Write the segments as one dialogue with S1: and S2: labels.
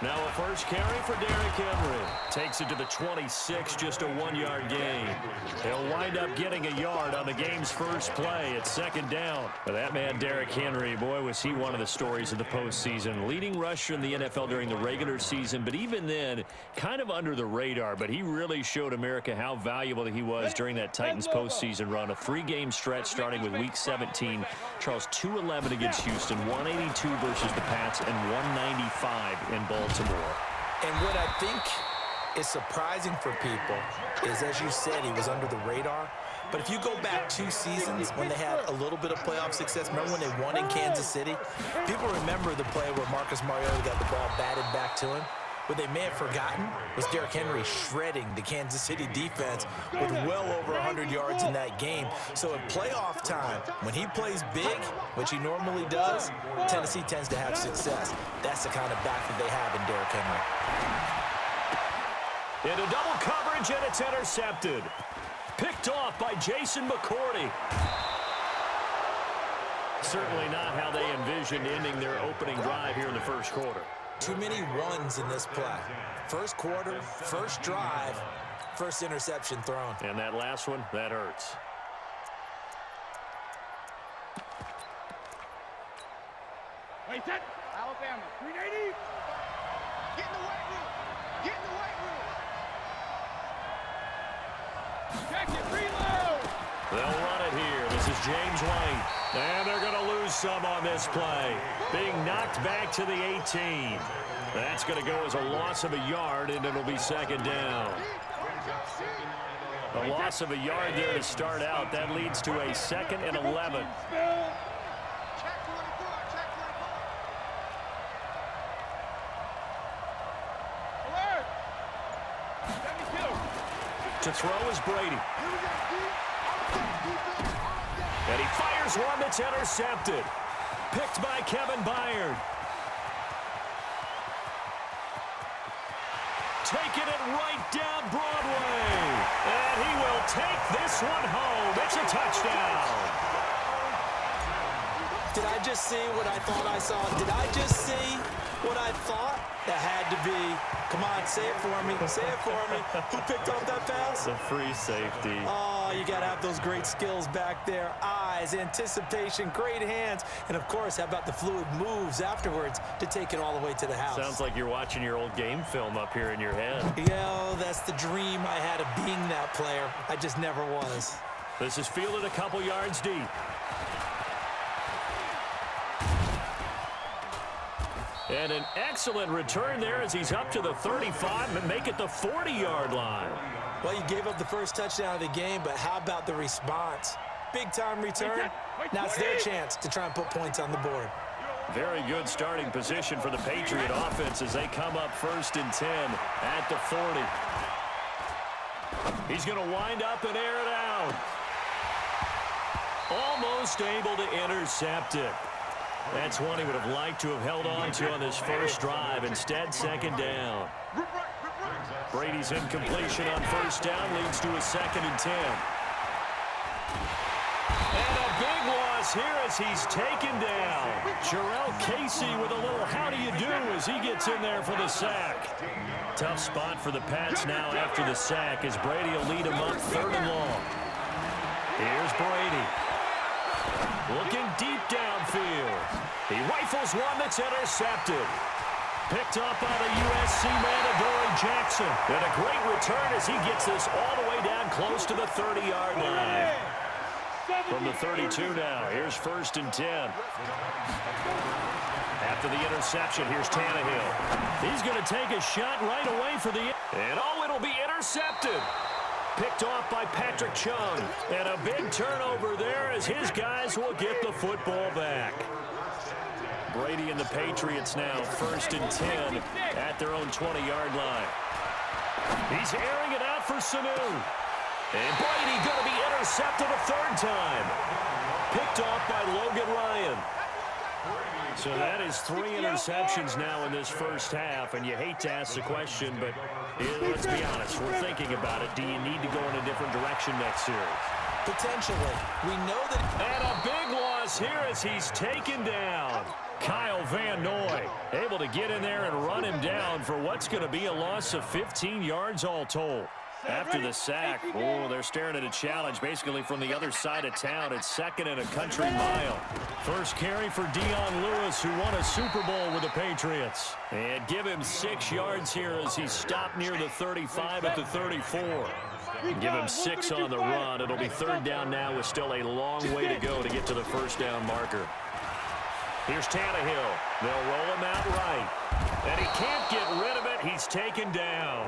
S1: Now a first carry for Derrick Henry. Takes it to the 26, just a 1-yard gain. He'll wind up getting a yard on the game's first play. It's second down. But that man, Derrick Henry, boy, was he one of the stories of the postseason. Leading rusher in the NFL during the regular season, but even then, kind of under the radar. But he really showed America how valuable he was during that Titans postseason run. A 3-game stretch starting with Week 17. Charles, 211 against Houston, 182 versus the Pats, and 195 in Baltimore.
S2: And what I think is surprising for people is, as you said, he was under the radar. But if you go back 2 seasons when they had a little bit of playoff success, remember when they won in Kansas City? People remember the play where Marcus Mariota got the ball batted back to him. What they may have forgotten was Derrick Henry shredding the Kansas City defense with well over 100 yards in that game. So at playoff time, when he plays big, which he normally does, Tennessee tends to have success. That's the kind of back that they have in Derrick Henry.
S1: Into double coverage, and it's intercepted. Picked off by Jason McCourty. Certainly not how they envisioned ending their opening drive here in the first quarter.
S2: Too many ones in this play. First quarter, first drive, first interception thrown.
S1: And that last one, that hurts.
S3: Wait, set. Alabama, 380. Get in the weight room. Get in the weight room. Check it, reload.
S1: They'll run it here. This is James White. And they're going to lose some on this play. Being knocked back to the 18. That's going to go as a loss of a yard, and it'll be second down. A loss of a yard there to start out. That leads to a 2nd and 11. To throw is Brady. And he fires one that's intercepted. Picked by Kevin Byard. Taking it right down Broadway. And he will take this one home. It's a touchdown.
S2: Did I just see what I thought I saw? Did I just see what I thought? That had to be. Come on, say it for me. Say it for me. Who picked off that pass?
S1: The free safety.
S2: Oh, you got to have those great skills back there. Eyes, anticipation, great hands. And, of course, how about the fluid moves afterwards to take it all the way to the house?
S1: Sounds like you're watching your old game film up here in your head.
S2: Yeah, that's the dream I had of being that player. I just never was.
S1: This is fielded a couple yards deep. And an excellent return there as he's up to the 35 and make it the 40-yard line.
S2: Well, you gave up the first touchdown of the game, but how about the response? Big-time return. Now it's their chance to try and put points on the board.
S1: Very good starting position for the Patriot offense as they come up 1st and 10 at the 40. He's going to wind up and air it out. Almost able to intercept it. That's one he would have liked to have held on to on this first drive. Instead, second down. Brady's incompletion on first down leads to a 2nd and 10. And a big loss here as he's taken down. Jarrell Casey with a little how do you do as he gets in there for the sack. Tough spot for the Pats now after the sack as Brady will lead him up 3rd and long. Here's Brady. Looking deep downfield. He rifles one that's intercepted. Picked up by the USC man, Adoree Jackson. And a great return as he gets this all the way down close to the 30-yard line. From the 32 now, here's 1st and 10. After the interception, here's Tannehill. He's going to take a shot right away for the... And oh, it'll be intercepted. Picked off by Patrick Chung. And a big turnover there as his guys will get the football back. Brady and the Patriots now 1st and 10 at their own 20-yard line. He's airing it out for Sanu. And Brady going to be intercepted a 3rd time. Picked off by Logan Ryan. So that is 3 interceptions now in this first half, and you hate to ask the question, but let's be honest, we're thinking about it. Do you need to go in a different direction next series?
S2: Potentially. We know that...
S1: And a big loss Lewis here as he's taken down. Kyle Van Noy able to get in there and run him down for what's going to be a loss of 15 yards all told. After the sack, they're staring at a challenge basically from the other side of town. It's 2nd and a country mile. First carry for Dion Lewis, who won a Super Bowl with the Patriots. And give him 6 yards here as he's stopped near the 35 at the 34. Give him 6 on the run. It'll be 3rd down now with still a long way to go to get to the first down marker. Here's Tannehill. They'll roll him out right. And he can't get rid of it. He's taken down.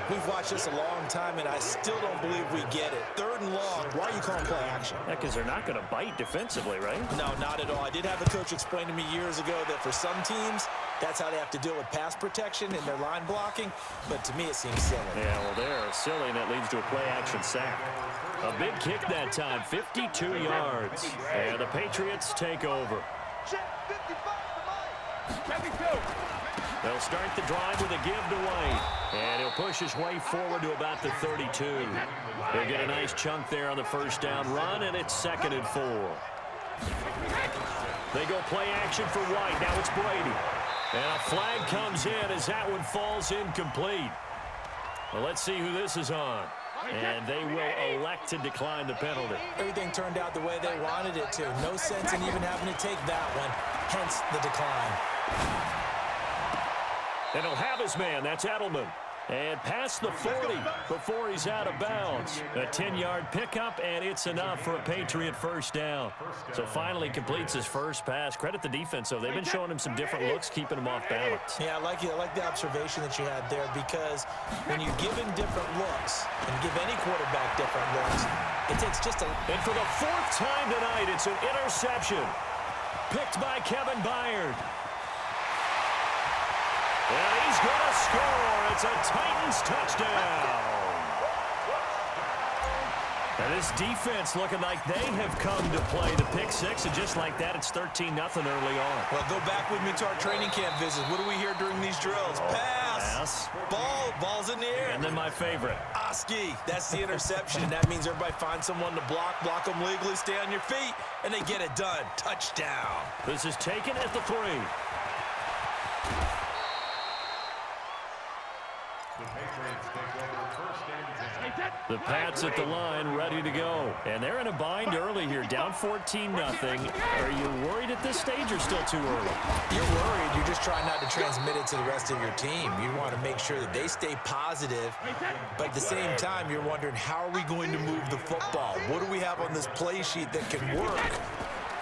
S2: We've watched this a long time, and I still don't believe we get it. 3rd and long. Why are you calling play action?
S1: Yeah, because they're not going to bite defensively, right?
S2: No, not at all. I did have a coach explain to me years ago that for some teams, that's how they have to deal with pass protection and their line blocking. But to me, it seems silly.
S1: Yeah, well, they're silly, and that leads to a play-action sack. A big kick that time, 52 yards. And the Patriots take over. They'll start the drive with a give to White. And he'll push his way forward to about the 32. He'll get a nice chunk there on the first down run, and it's 2nd and 4. They go play action for White. Now it's Brady. And a flag comes in as that one falls incomplete. Well, let's see who this is on. And they will elect to decline the penalty.
S2: Everything turned out the way they wanted it to. No sense in even having to take that one, hence the decline.
S1: And he'll have his man. That's Edelman. And past the 40 before he's out of bounds. A 10-yard pickup, and it's enough for a Patriot first down. So finally completes his first pass. Credit the defense, though. They've been showing him some different looks, keeping him off balance.
S2: Yeah, I like the observation that you had there, because when you give him different looks and give any quarterback different looks, it takes just a...
S1: And for the 4th time tonight, it's an interception. Picked by Kevin Byard. And he's going to score. It's a Titans touchdown. And this defense looking like they have come to play the pick six, and just like that, it's 13-0 early on.
S2: Well, go back with me to our training camp visits. What do we hear during these drills? Pass. Ball's in the air.
S1: And then my favorite.
S2: Oski. That's the interception. That means everybody finds someone to block them legally, stay on your feet, and they get it done. Touchdown.
S1: This is taken at the 3. The Pats at the line, ready to go. And they're in a bind early here, down 14-0. Are you worried at this stage or still too early?
S2: You're worried. You're just trying not to transmit it to the rest of your team. You want to make sure that they stay positive, but at the same time, you're wondering, how are we going to move the football? What do we have on this play sheet that can work?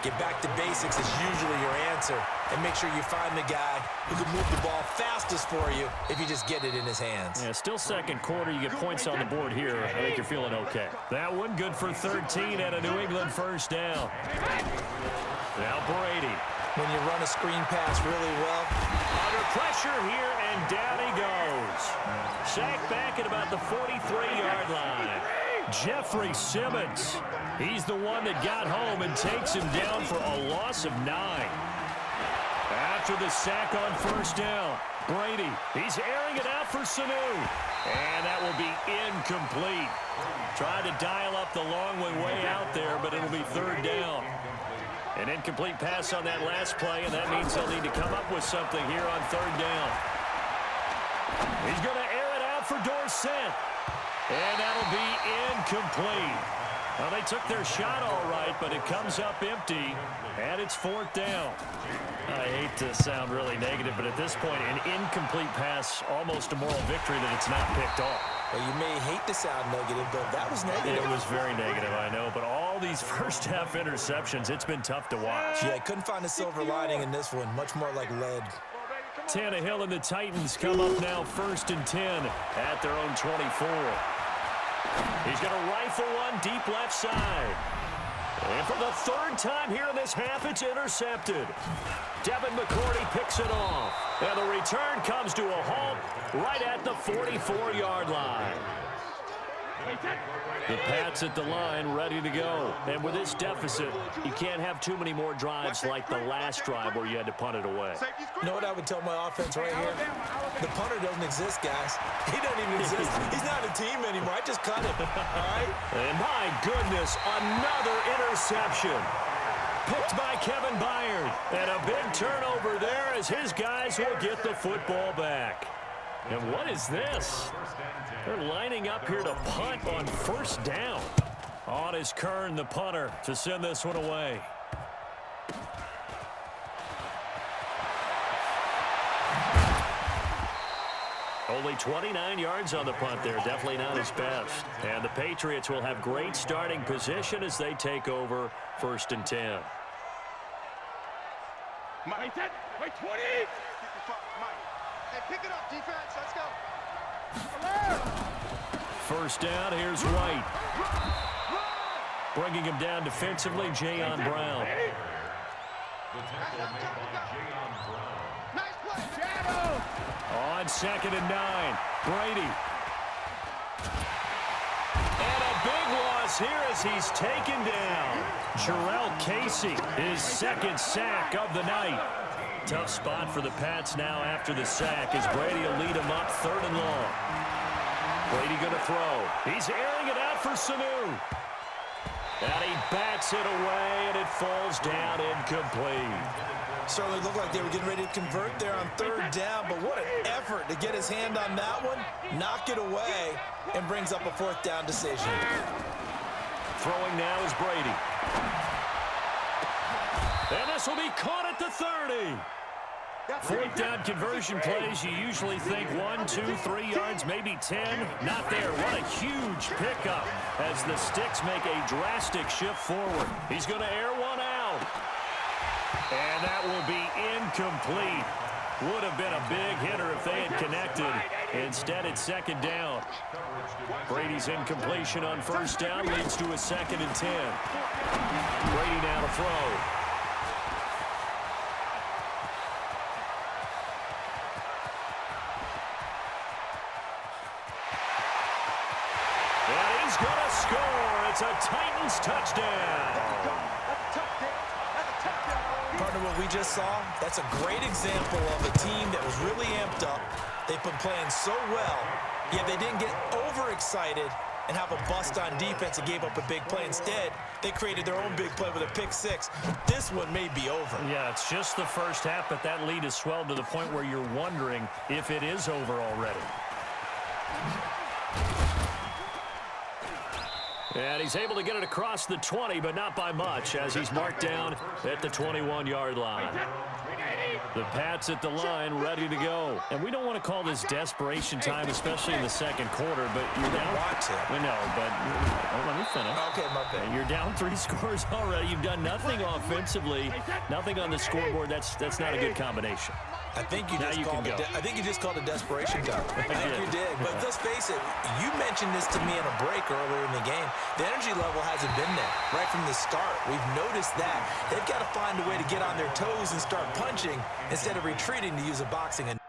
S2: Get back to basics is usually your answer, and make sure you find the guy who can move the ball fastest for you if you just get it in his hands.
S1: Yeah, still second quarter. You get points on the board here. I think you're feeling okay. That one good for 13 and a New England first down. Now Brady.
S2: When you run a screen pass really well.
S1: Under pressure here, and down he goes. Sacked back at about the 43-yard line. Jeffrey Simmons. He's the one that got home and takes him down for a loss of 9. After the sack on first down, Brady, he's airing it out for Sanu. And that will be incomplete. Tried to dial up the long way out there, but it'll be 3rd down. An incomplete pass on that last play, and that means they'll need to come up with something here on 3rd down. He's going to air it out for Dorsett. And that'll be incomplete. Well, they took their shot all right, but it comes up empty, and it's 4th down. I hate to sound really negative, but at this point, an incomplete pass, almost a moral victory that it's not picked off.
S2: Well, you may hate to sound negative, but that was negative.
S1: It was very negative, I know, but all these first-half interceptions, it's been tough to watch.
S2: Yeah, I couldn't find a silver lining in this one, much more like lead.
S1: Tannehill and the Titans come up now 1st and 10 at their own 24. He's going to rifle one deep left side. And for the 3rd time here in this half, it's intercepted. Devin McCourty picks it off. And the return comes to a halt right at the 44-yard line. The Pats at the line, ready to go. And with this deficit, you can't have too many more drives like the last drive where you had to punt it away.
S2: You know what I would tell my offense right here? The punter doesn't exist, guys. He doesn't even exist. He's not a team anymore. I just cut him, all right?
S1: And my goodness, another interception. Picked by Kevin Byard. And a big turnover there as his guys will get the football back. And what is this? They're lining up here to punt on first down. On is Kern, the punter, to send this one away. Only 29 yards on the punt there. Definitely not his best. And the Patriots will have great starting position as they take over 1st and 10.
S3: Wait, 20.
S4: Hey, pick it up, defense. Let's go.
S1: First down, here's White. Bringing him down defensively, Jayon Brown.
S4: Nice play.
S3: Shadow.
S1: On 2nd and 9, Brady. And a big loss here as he's taken down. Jarrell Casey, his 2nd sack of the night. Tough spot for the Pats now after the sack as Brady will lead him up 3rd and long. Brady going to throw. He's airing it out for Sanu. And he bats it away, and it falls down incomplete.
S2: Certainly looked like they were getting ready to convert there on 3rd down, but what an effort to get his hand on that one, knock it away, and brings up a 4th down decision.
S1: Throwing now is Brady. And this will be caught at the 30. 4th down conversion plays, you usually think 1, 2, 3 yards, maybe 10. Not there. What a huge pickup as the Sticks make a drastic shift forward. He's going to air one out. And that will be incomplete. Would have been a big hitter if they had connected. Instead, it's 2nd down. Brady's incompletion on 1st down leads to a 2nd and 10. Brady now to throw. And he's going to score. It's a Titans touchdown.
S2: Partner, what we just saw, that's a great example of a team that was really amped up. They've been playing so well, yet they didn't get overexcited and have a bust on defense and gave up a big play. Instead, they created their own big play with a pick 6. This one may be over.
S1: Yeah, it's just the first half, but that lead has swelled to the point where you're wondering if it is over already. And he's able to get it across the 20, but not by much, as he's marked down at the 21-yard line. The Pats at the line, ready to go. And we don't want to call this desperation time, especially in the 2nd quarter, but you're down. We know, but let me finish.
S2: Okay, my bad.
S1: You're down 3 scores already. You've done nothing offensively, nothing on the scoreboard. That's not a good combination.
S2: I think you just called a desperation time. I think you did. But let's face it, you mentioned this to me in a break earlier in the game. The energy level hasn't been there right from the start. We've noticed that. They've got to find a way to get on their toes and start punching instead of retreating, to use a boxing analogy.